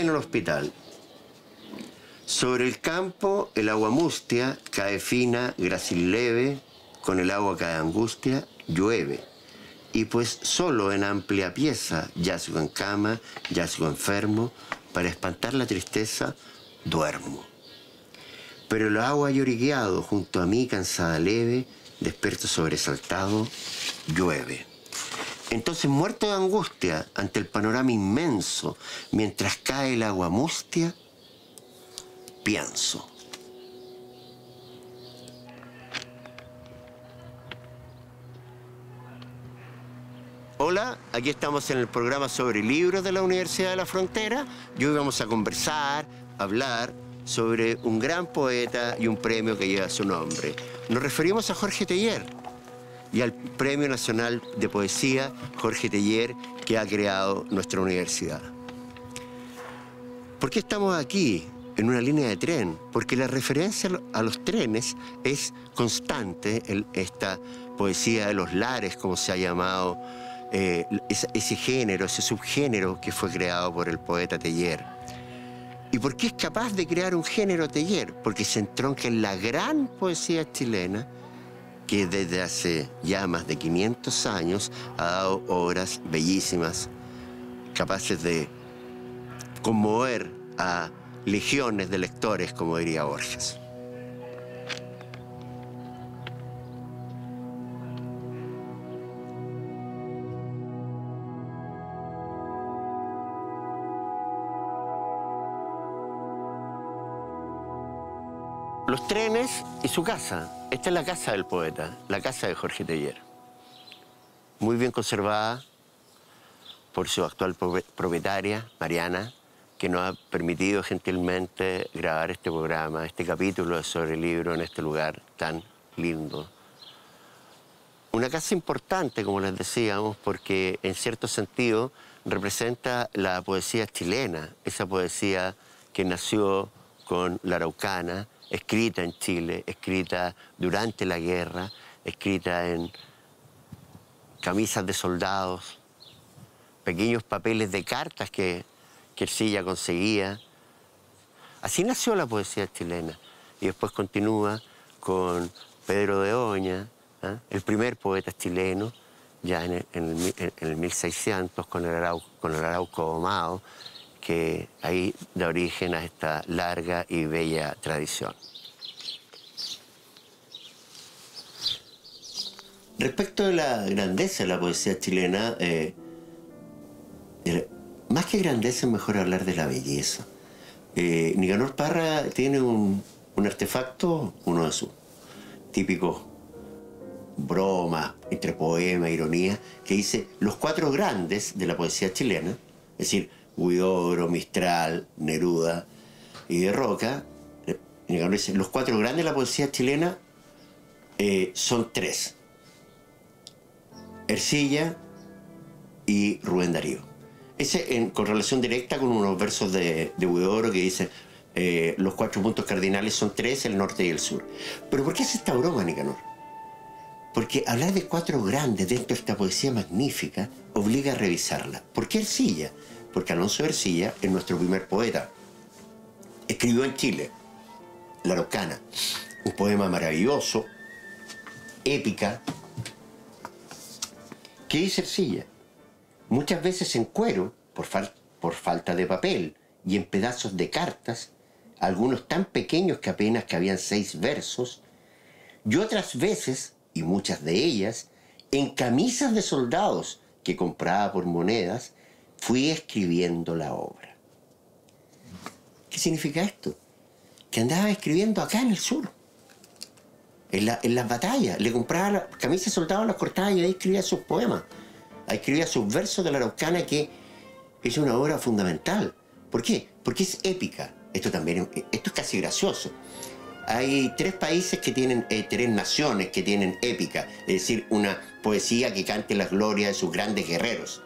en el hospital. Sobre el campo, el agua mustia cae fina, grácil leve, con el agua cae angustia, llueve. Y pues solo en amplia pieza, yazgo en cama, yazgo enfermo, para espantar la tristeza, duermo. Pero el agua lloriqueado junto a mí, cansada leve, despierto sobresaltado, llueve. Entonces, muerto de angustia ante el panorama inmenso, mientras cae el agua mustia, pienso. Hola, aquí estamos en el programa sobre libros de la Universidad de la Frontera y hoy vamos a conversar, hablar sobre un gran poeta y un premio que lleva su nombre. Nos referimos a Jorge Teillier y al Premio Nacional de Poesía Jorge Teillier que ha creado nuestra universidad. ¿Por qué estamos aquí, en una línea de tren? Porque la referencia a los trenes es constante en esta poesía de los lares, como se ha llamado ese género, ese subgénero que fue creado por el poeta Teillier. ¿Y por qué es capaz de crear un género Teillier? Porque se entronca en la gran poesía chilena que desde hace ya más de 500 años ha dado obras bellísimas, capaces de conmover a legiones de lectores, como diría Borges. Los trenes y su casa. Esta es la casa del poeta, la casa de Jorge Teillier. Muy bien conservada por su actual propietaria, Mariana, que nos ha permitido gentilmente grabar este programa, este capítulo sobre el libro en este lugar tan lindo. Una casa importante, como les decíamos, porque en cierto sentido representa la poesía chilena, esa poesía que nació con la Araucana, escrita en Chile, escrita durante la guerra, escrita en camisas de soldados, pequeños papeles de cartas que Ercilla conseguía. Así nació la poesía chilena. Y después continúa con Pedro de Oña, el primer poeta chileno, ya en el 1600, con el Arauco domado, que ahí da origen a esta larga y bella tradición. Respecto de la grandeza de la poesía chilena, más que grandeza es mejor hablar de la belleza. Nicanor Parra tiene un artefacto, uno de sus típicos bromas entre poema e ironía, que dice los cuatro grandes de la poesía chilena, es decir, Huidobro, Mistral, Neruda y de Roca. Nicanor dice, los cuatro grandes de la poesía chilena son tres: Ercilla y Rubén Darío. Ese con relación directa con unos versos de Huidobro que dice los cuatro puntos cardinales son tres, el norte y el sur. Pero ¿por qué hace esta broma, Nicanor? Porque hablar de cuatro grandes dentro de esta poesía magnífica obliga a revisarla. ¿Por qué Ercilla? Porque Alonso de Ercilla es nuestro primer poeta. Escribió en Chile, La Araucana, un poema maravilloso, épica. ¿Qué dice Ercilla? Muchas veces en cuero, por falta de papel, y en pedazos de cartas, algunos tan pequeños que apenas cabían 6 versos, y otras veces, y muchas de ellas, en camisas de soldados que compraba por monedas, fui escribiendo la obra. ¿Qué significa esto? Que andaba escribiendo acá en el sur, en las batallas. Le compraba las camisas de soldados, las cortaba y ahí escribía sus poemas. Ahí escribía sus versos de la Araucana, que es una obra fundamental. ¿Por qué? Porque es épica. Esto es casi gracioso. Hay 3 países que tienen, 3 naciones que tienen épica, es decir, una poesía que cante las glorias de sus grandes guerreros.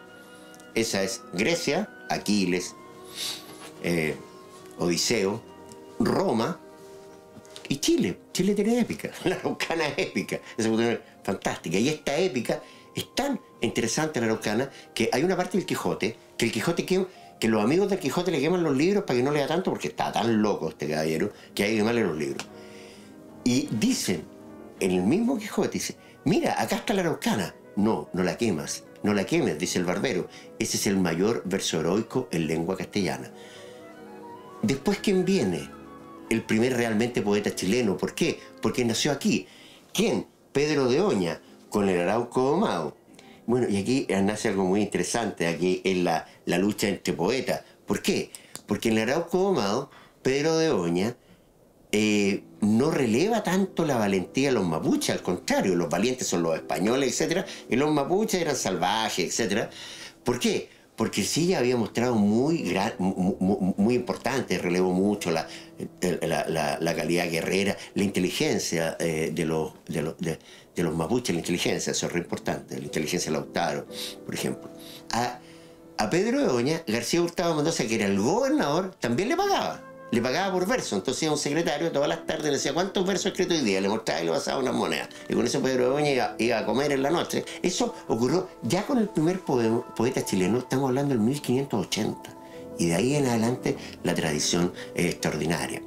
Esa es Grecia, Aquiles, Odiseo, Roma y Chile. Chile tiene épica, la Araucana es épica, es fantástica. Y esta épica es tan interesante, la Araucana, que hay una parte del Quijote, que el Quijote que los amigos del Quijote le queman los libros para que no lea tanto, porque está tan loco este caballero que hay que quemarle los libros. Y dicen, en el mismo Quijote, dice, mira, acá está la Araucana. No, no la quemas, no la quemes, dice el barbero. Ese es el mayor verso heroico en lengua castellana. Después, ¿quién viene? El primer realmente poeta chileno. ¿Por qué? Porque nació aquí. ¿Quién? Pedro de Oña, con el Arauco domado. Bueno, y aquí nace algo muy interesante, aquí es la lucha entre poetas. ¿Por qué? Porque en el Arauco domado, Pedro de Oña no releva tanto la valentía de los mapuches, al contrario, los valientes son los españoles, etc. Y los mapuches eran salvajes, etc. ¿Por qué? Porque sí ya había mostrado muy importante, relevó mucho la calidad guerrera, la inteligencia de los mapuches, la inteligencia, eso es re importante, la inteligencia de Lautaro, por ejemplo. A Pedro de Oña, García Hurtado Mendoza, que era el gobernador, también le pagaba por verso. Entonces un secretario todas las tardes le decía, ¿cuántos versos he escrito hoy día? Le mostraba y le pasaba unas monedas. Y con eso Pedro de Oña iba a comer en la noche. Eso ocurrió ya con el primer poeta chileno, estamos hablando del 1580. Y de ahí en adelante la tradición es extraordinaria.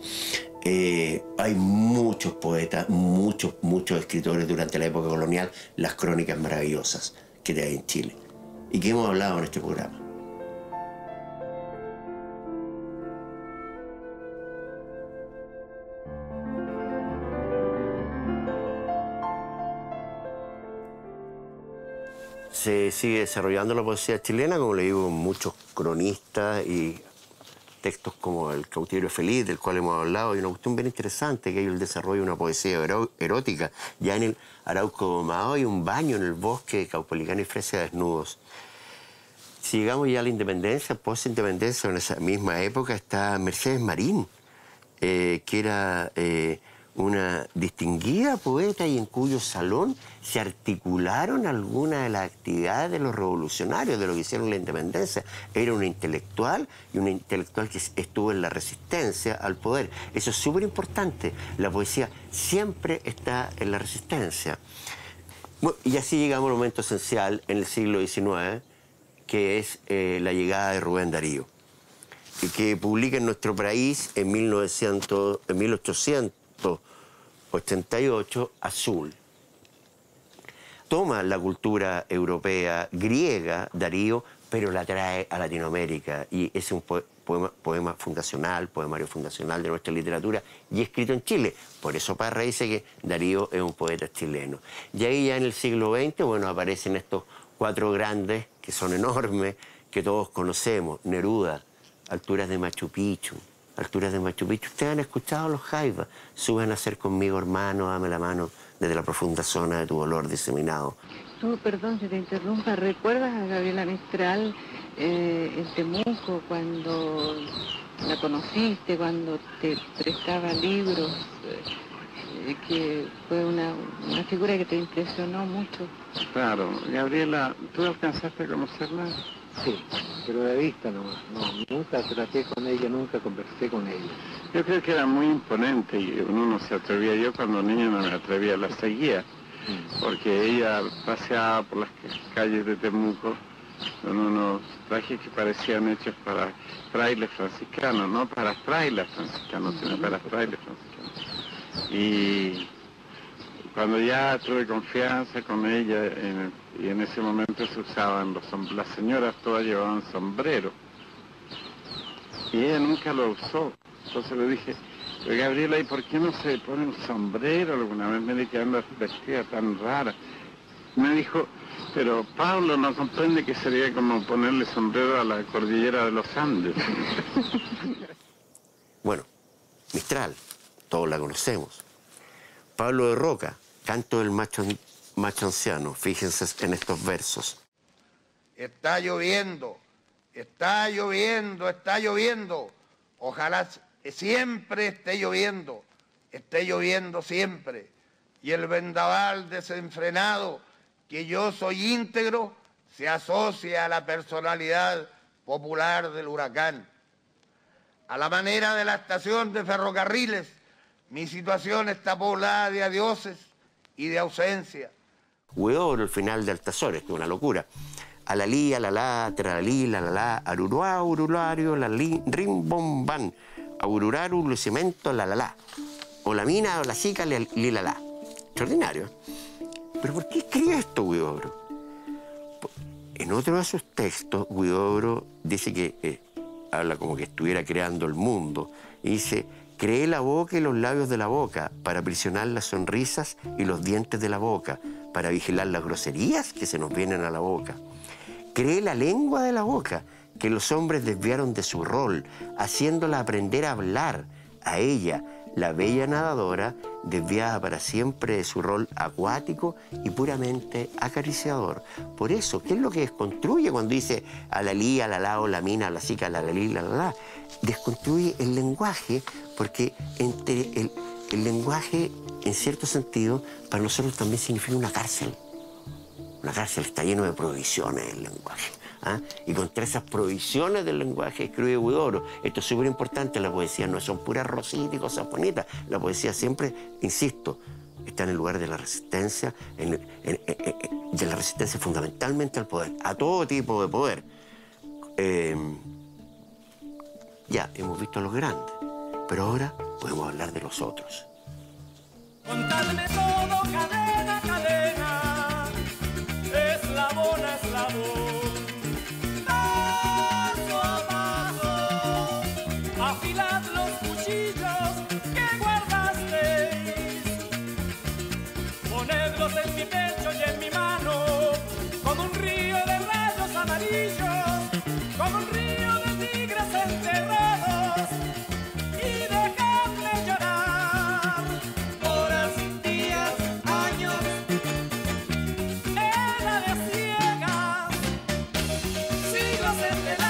Hay muchos poetas, muchos escritores durante la época colonial, las crónicas maravillosas que hay en Chile y que hemos hablado en este programa. Se sigue desarrollando la poesía chilena, como le digo, muchos cronistas y textos como El cautiverio feliz, del cual hemos hablado, y una cuestión bien interesante, que hay el desarrollo de una poesía erótica. Ya en el Arauco domado hay un baño en el bosque de Caupolicán y Fresia desnudos. Si llegamos ya a la independencia, post-independencia, en esa misma época está Mercedes Marín, que era una distinguida poeta y en cuyo salón se articularon algunas de las actividades de los revolucionarios, de lo que hicieron la independencia. Era una intelectual y una intelectual que estuvo en la resistencia al poder. Eso es súper importante. La poesía siempre está en la resistencia. Bueno, y así llegamos al momento esencial en el siglo XIX, que es la llegada de Rubén Darío, y que publica en nuestro país en 1888 Azul. Toma la cultura europea, griega, Darío, pero la trae a Latinoamérica, y es un poema fundacional, poemario fundacional de nuestra literatura, y escrito en Chile. Por eso Parra dice que Darío es un poeta chileno. Y ahí ya en el siglo XX, bueno, aparecen estos cuatro grandes, que son enormes, que todos conocemos. Neruda, Alturas de Machu Picchu. Alturas de Machu Picchu. Ustedes han escuchado los Jaivas. Suben a ser conmigo, hermano, dame la mano desde la profunda zona de tu dolor diseminado. Tú, perdón si te interrumpa, ¿recuerdas a Gabriela Mistral en Temuco cuando la conociste, cuando te prestaba libros? Que fue una figura que te impresionó mucho. Claro, Gabriela, ¿tú alcanzaste a conocerla? Sí, pero de vista nomás. No, nunca traté con ella, nunca conversé con ella. Yo creo que era muy imponente y uno no se atrevía. Yo cuando niño no me atrevía, la seguía, porque ella paseaba por las calles de Temuco con unos trajes que parecían hechos para frailes franciscanos, no para frailes franciscanos, sino para frailes franciscanos. Y cuando ya tuve confianza con ella, y en ese momento se usaban las señoras todas llevaban sombrero, y ella nunca lo usó. Entonces le dije, Gabriela, ¿y por qué no se pone un sombrero? Alguna vez me dije que anda vestida tan rara. Me dijo, pero Pablo no comprende que sería como ponerle sombrero a la cordillera de los Andes. Bueno, Mistral, todos la conocemos. Pablo de Roca, Canto del macho anciano. Fíjense en estos versos. Está lloviendo, está lloviendo, está lloviendo. Ojalá siempre esté lloviendo siempre. Y el vendaval desenfrenado, que yo soy íntegro, se asocia a la personalidad popular del huracán. A la manera de la estación de ferrocarriles, mi situación está poblada de adioses y de ausencia. Huidobro, el final de Altazores, que es una locura. alalí, alalá, tralí, lalala, aruruá, urulario, lalí, rimbomban, aururaru, lucimento, lalala. O la mina, o la chica, lilalá. Extraordinario. ¿Pero por qué escribe esto Huidobro? En otro de sus textos, Huidobro dice que habla como que estuviera creando el mundo. Y dice, creé la boca y los labios de la boca para aprisionar las sonrisas y los dientes de la boca, para vigilar las groserías que se nos vienen a la boca. Creé la lengua de la boca, que los hombres desviaron de su rol, haciéndola aprender a hablar, a ella, la bella nadadora, desviada para siempre de su rol acuático y puramente acariciador. Por eso, ¿qué es lo que desconstruye cuando dice alalí, alalá, o la mina, la chica, alalí, alalá? Desconstruye el lenguaje, porque entre el lenguaje, en cierto sentido, para nosotros también significa una cárcel. Una cárcel está lleno de prohibiciones el lenguaje. ¿Ah? Y contra esas prohibiciones del lenguaje escribe Huidobro. Esto es súper importante, la poesía no son puras rositas y cosas bonitas. La poesía siempre, insisto, está en el lugar de la resistencia, de la resistencia fundamentalmente al poder, a todo tipo de poder. Ya, hemos visto a los grandes, pero ahora podemos hablar de los otros. Contadme todo, cadena, cadena, eslabón a eslabón. Afilad los cuchillos que guardasteis, ponedlos en mi pecho y en mi mano, como un río de rayos amarillos, como un río de tigres enterrados, y dejadme llorar, horas, días, años, edades ciegas, siglos enteros.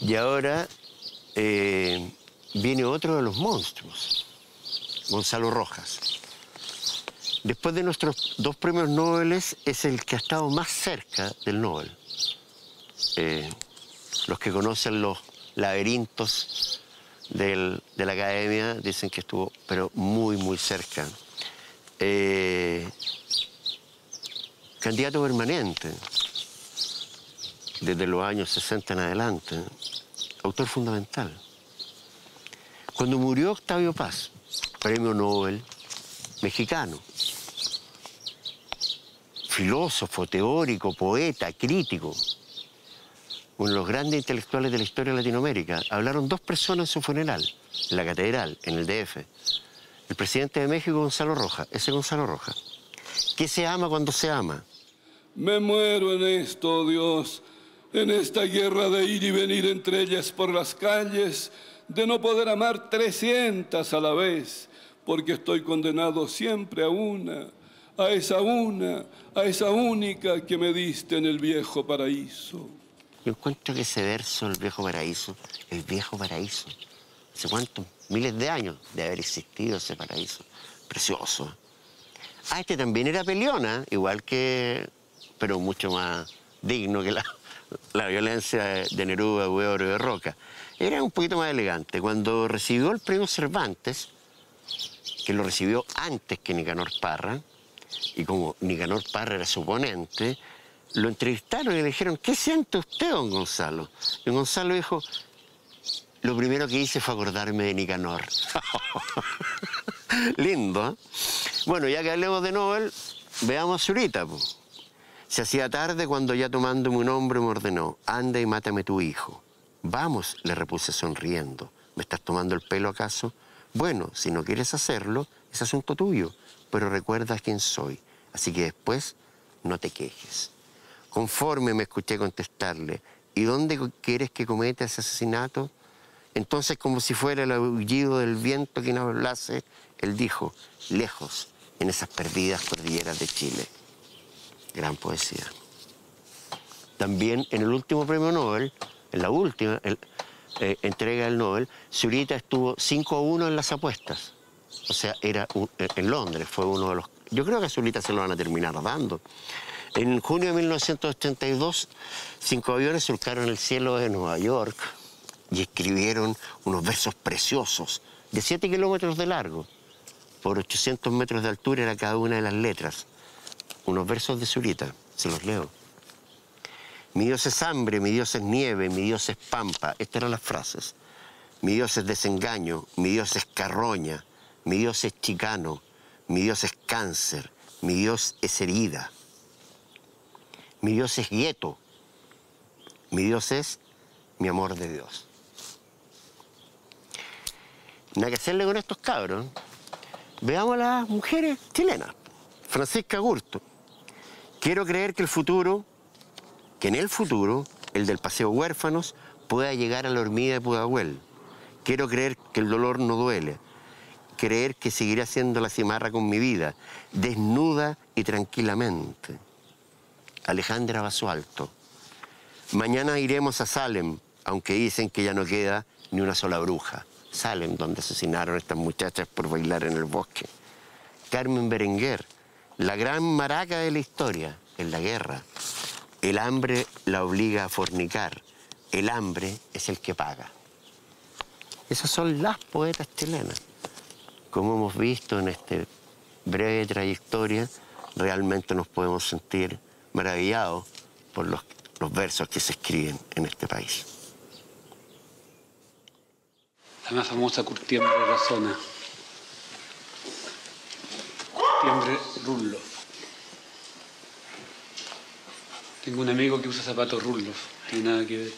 Y ahora viene otro de los monstruos, Gonzalo Rojas. Después de nuestros 2 premios Nobel, es el que ha estado más cerca del Nobel. Los que conocen los laberintos de la academia dicen que estuvo, pero muy, muy cerca. Candidato permanente desde los años 60 en adelante. Autor fundamental. Cuando murió Octavio Paz, premio Nobel mexicano, filósofo, teórico, poeta, crítico, uno de los grandes intelectuales de la historia de Latinoamérica, hablaron 2 personas en su funeral, en la catedral, en el DF. El presidente de México, Gonzalo Rojas, ese Gonzalo Rojas. ¿Qué se ama cuando se ama? Me muero en esto, Dios, en esta guerra de ir y venir entre ellas por las calles, de no poder amar 300 a la vez, porque estoy condenado siempre a una, a esa única que me diste en el viejo paraíso. Yo encuentro que ese verso, el viejo paraíso, hace cuántos miles de años de haber existido ese paraíso, precioso. Ah, este también era peleona, igual que, pero mucho más digno que la violencia de Neruda, Huidobro y de Roca. Era un poquito más elegante. Cuando recibió el premio Cervantes, que lo recibió antes que Nicanor Parra, y como Nicanor Parra era su oponente, lo entrevistaron y le dijeron, ¿qué siente usted, don Gonzalo? Y Gonzalo dijo, lo primero que hice fue acordarme de Nicanor. Lindo, ¿eh? Bueno, ya que hablemos de Nobel, veamos a Zurita, pues. Se hacía tarde cuando ya tomándome un hombro me ordenó, anda y mátame tu hijo. Vamos, le repuse sonriendo. ¿Me estás tomando el pelo acaso? Bueno, si no quieres hacerlo, es asunto tuyo, pero recuerda quién soy, así que después no te quejes. Conforme me escuché contestarle, ¿y dónde quieres que cometa ese asesinato? Entonces, como si fuera el aullido del viento que nos hablase, él dijo, lejos, en esas perdidas cordilleras de Chile. Gran poesía. También en el último premio Nobel, en la última entrega del Nobel, Zurita estuvo 5-1 en las apuestas. O sea, era en Londres, fue uno de los... Yo creo que a Zurita se lo van a terminar dando. En junio de 1982, 5 aviones surcaron el cielo de Nueva York y escribieron unos versos preciosos de 7 kilómetros de largo. Por 800 metros de altura era cada una de las letras. Unos versos de Zurita, se los leo. Mi Dios es hambre, mi Dios es nieve, mi Dios es pampa. Estas eran las frases. Mi Dios es desengaño, mi Dios es carroña, mi Dios es chicano, mi Dios es cáncer, mi Dios es herida. Mi Dios es gueto, mi Dios es mi amor de Dios. Nada que hacerle con estos cabros. Veamos a las mujeres chilenas. Francisca Gurto. Quiero creer que en el futuro, el del Paseo Huérfanos, pueda llegar a la hormiga de Pudahuel. Quiero creer que el dolor no duele. Creer que seguiré haciendo la cimarra con mi vida, desnuda y tranquilamente. Alejandra Basualto. Mañana iremos a Salem, aunque dicen que ya no queda ni una sola bruja. Salem, donde asesinaron a estas muchachas por bailar en el bosque. Carmen Berenguer, la gran maraca de la historia, en la guerra. El hambre la obliga a fornicar. El hambre es el que paga. Esas son las poetas chilenas. Como hemos visto en esta breve trayectoria, realmente nos podemos sentir maravillados por los versos que se escriben en este país. La más famosa curtiembre de la zona. Curtiembre Rudloff. Tengo un amigo que usa zapatos Rudloff. No tiene nada que ver.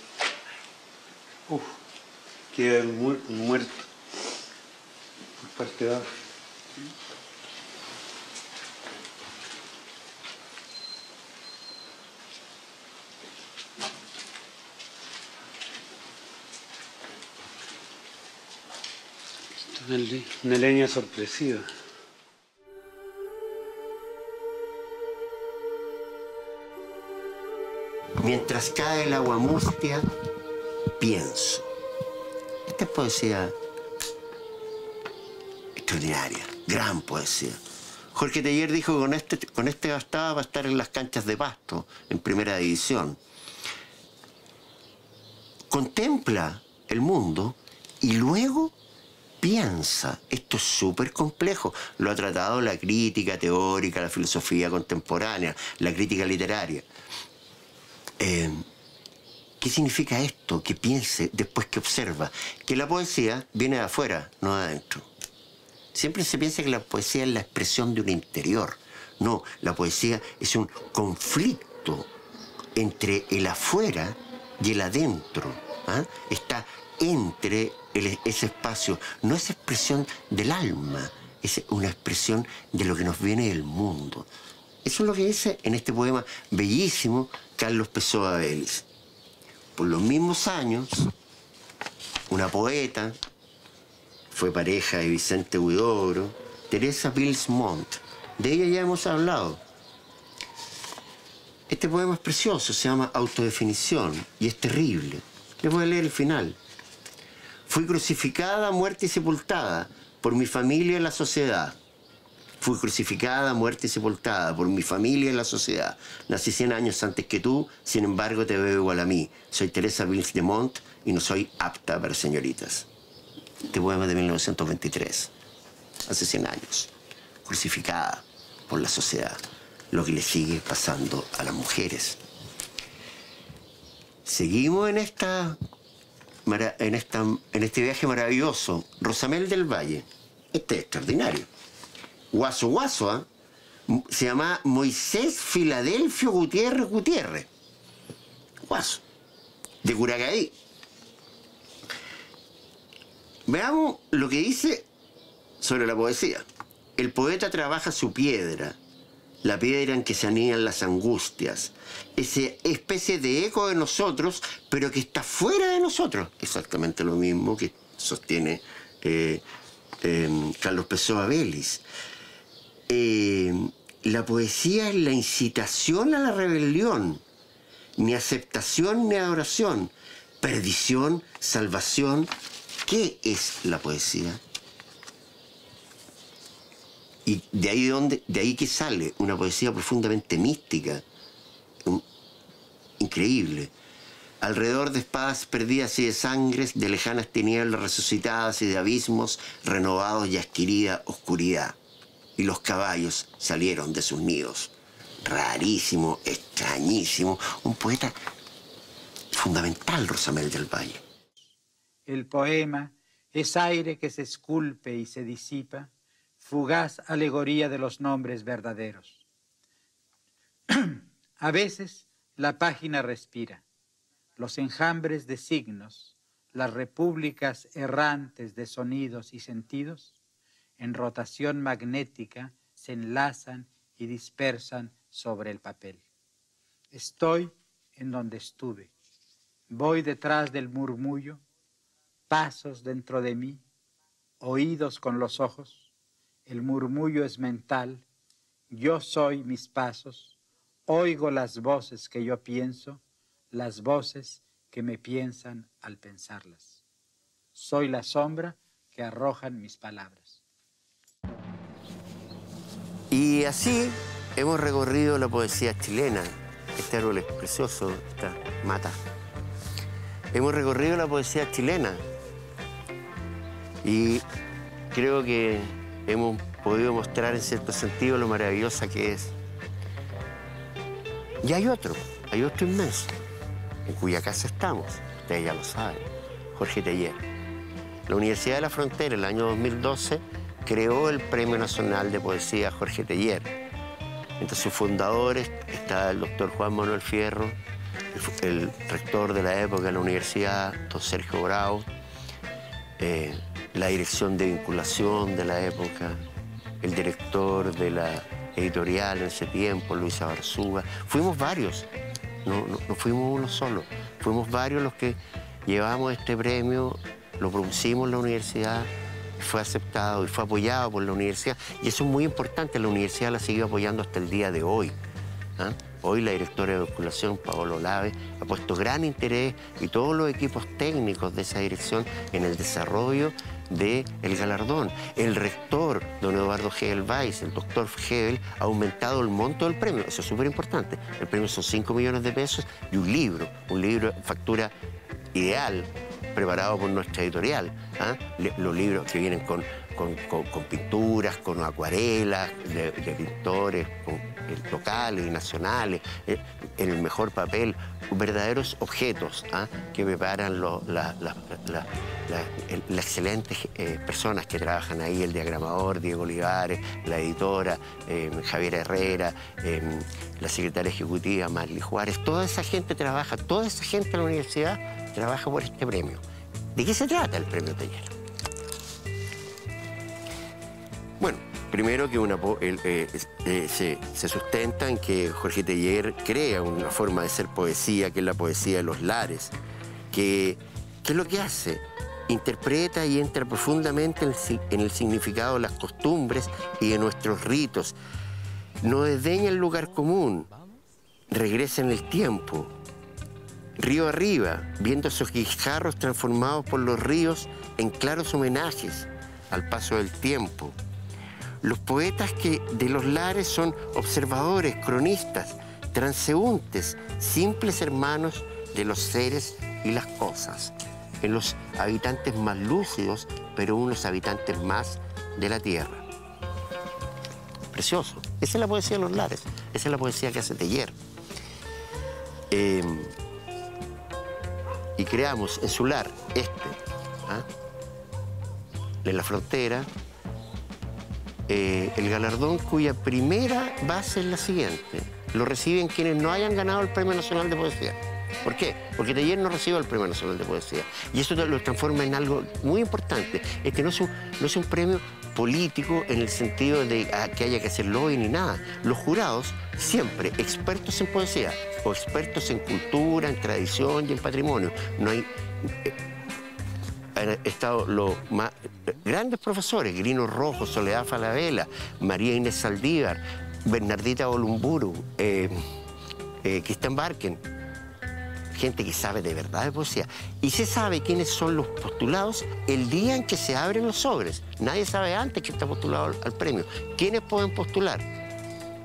Queda muerto. Por parte de abajo. Una leña sorpresiva. Mientras cae el agua mustia, pienso. Esta es poesía extraordinaria, gran poesía. Jorge Teillier dijo que con este bastaba para estar en las canchas de Pasto, en primera división. Contempla el mundo y luego piensa. Esto es súper complejo. Lo ha tratado la crítica teórica, la filosofía contemporánea, la crítica literaria. ¿Qué significa esto? Que piense después que observa. Que la poesía viene de afuera, no de adentro. Siempre se piensa que la poesía es la expresión de un interior. No, la poesía es un conflicto entre el afuera y el adentro. ¿Ah? Está entre ese espacio. No es expresión del alma, es una expresión de lo que nos viene del mundo. Eso es lo que dice en este poema bellísimo Carlos Pessoa Vélez. Por los mismos años, una poeta, fue pareja de Vicente Huidobro, Teresa Pils Montt. De ella ya hemos hablado. Este poema es precioso, se llama Autodefinición y es terrible. Les voy a leer el final. Fui crucificada, muerta y sepultada por mi familia y la sociedad. Fui crucificada, muerta y sepultada por mi familia y la sociedad. Nací 100 años antes que tú, sin embargo te veo igual a mí. Soy Teresa Pils de Montt y no soy apta para señoritas. Este poema es de 1923, hace 100 años. Crucificada por la sociedad, lo que le sigue pasando a las mujeres. Seguimos en este viaje maravilloso. Rosamel del Valle. Este es extraordinario. Guaso Guaso, ¿eh? Se llama Moisés Filadelfio Gutiérrez. Guaso. De Curacaí. Veamos lo que dice sobre la poesía. El poeta trabaja su piedra, la piedra en que se anidan las angustias, esa especie de eco de nosotros, pero que está fuera de nosotros. Exactamente lo mismo que sostiene Carlos Pessoa Vélez. La poesía es la incitación a la rebelión, ni aceptación ni adoración, perdición, salvación. ¿Qué es la poesía? Y de ahí que sale una poesía profundamente mística, increíble. Alrededor de espadas perdidas y de sangres, de lejanas tinieblas resucitadas y de abismos renovados y adquirida oscuridad. Y los caballos salieron de sus nidos. Rarísimo, extrañísimo. Un poeta fundamental, Rosamel del Valle. El poema es aire que se esculpe y se disipa, fugaz alegoría de los nombres verdaderos. A veces la página respira. Los enjambres de signos, las repúblicas errantes de sonidos y sentidos, en rotación magnética se enlazan y dispersan sobre el papel. Estoy en donde estuve. Voy detrás del murmullo, pasos dentro de mí, oídos con los ojos. El murmullo es mental, yo soy mis pasos, oigo las voces que yo pienso, las voces que me piensan al pensarlas. Soy la sombra que arrojan mis palabras. Y así hemos recorrido la poesía chilena. Este árbol es precioso, esta mata. Hemos recorrido la poesía chilena y creo que hemos podido mostrar en cierto sentido lo maravillosa que es. Y hay otro inmenso, en cuya casa estamos, ustedes ya lo saben, Jorge Teillier. La Universidad de la Frontera, en el año 2012, creó el Premio Nacional de Poesía Jorge Teillier. Entre sus fundadores está el doctor Juan Manuel Fierro, el rector de la época de la universidad, don Sergio Bravo, la dirección de vinculación de la época, el director de la editorial en ese tiempo, Luisa Barzúa. Fuimos varios, no fuimos uno solo, fuimos varios los que llevamos este premio, lo propusimos en la universidad, fue aceptado y fue apoyado por la universidad. Y eso es muy importante, la universidad la sigue apoyando hasta el día de hoy. ¿Ah? Hoy la directora de vinculación, Paola Olave, ha puesto gran interés y todos los equipos técnicos de esa dirección en el desarrollo del galardón. El rector, don Eduardo Hebel Weiss, el doctor Hebel, ha aumentado el monto del premio. Eso es súper importante. El premio son 5 millones de pesos y un libro factura ideal, preparado por nuestra editorial. ¿Ah? Los libros que vienen con pinturas, con acuarelas de pintores locales y nacionales, en el mejor papel, verdaderos objetos que preparan las excelentes personas que trabajan ahí, el diagramador Diego Olivares, la editora Javier Herrera, la secretaria ejecutiva Marli Juárez. Toda esa gente trabaja, toda esa gente de la universidad trabaja por este premio. ¿De qué se trata el premio Teillier? Bueno, primero que se sustenta en que Jorge Teillier crea una forma de ser poesía, que es la poesía de los lares, que es lo que hace, interpreta y entra profundamente en el significado de las costumbres y de nuestros ritos. No desdeña el lugar común, regresa en el tiempo, río arriba, viendo esos guijarros transformados por los ríos en claros homenajes al paso del tiempo. Los poetas de los lares son observadores, cronistas, transeúntes, simples hermanos de los seres y las cosas, en los habitantes más lúcidos, pero unos habitantes más de la tierra. Precioso. Esa es la poesía de los lares, esa es la poesía que hace Teillier. Y creamos en su lar, en la Frontera, el galardón cuya primera base es la siguiente. Lo reciben quienes no hayan ganado el Premio Nacional de Poesía. ¿Por qué? Porque Teillier no recibió el Premio Nacional de Poesía. Y eso lo transforma en algo muy importante. Es que no es un premio político en el sentido de que haya que hacer lobby ni nada. Los jurados, siempre expertos en poesía o expertos en cultura, en tradición y en patrimonio. No hay... Han estado los más grandes profesores, Grino Rojo, Soledad Falabella, María Inés Saldívar, Bernardita Olumburu, Cristian Barken, gente que sabe de verdad de poesía. Y se sabe quiénes son los postulados el día en que se abren los sobres. Nadie sabe antes que está postulado al premio. ¿Quiénes pueden postular?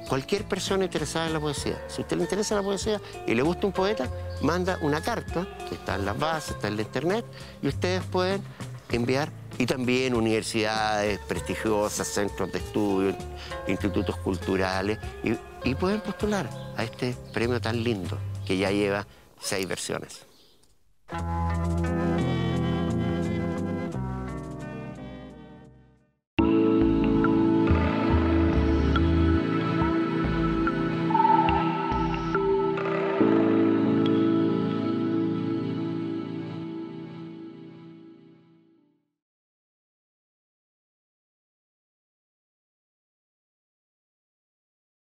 cualquier persona interesada en la poesía. Si a usted le interesa la poesía y le gusta un poeta, manda una carta, que está en las bases, está en la internet, y ustedes pueden enviar, y también universidades prestigiosas, centros de estudio, institutos culturales, y pueden postular a este premio tan lindo, que ya lleva 6 versiones.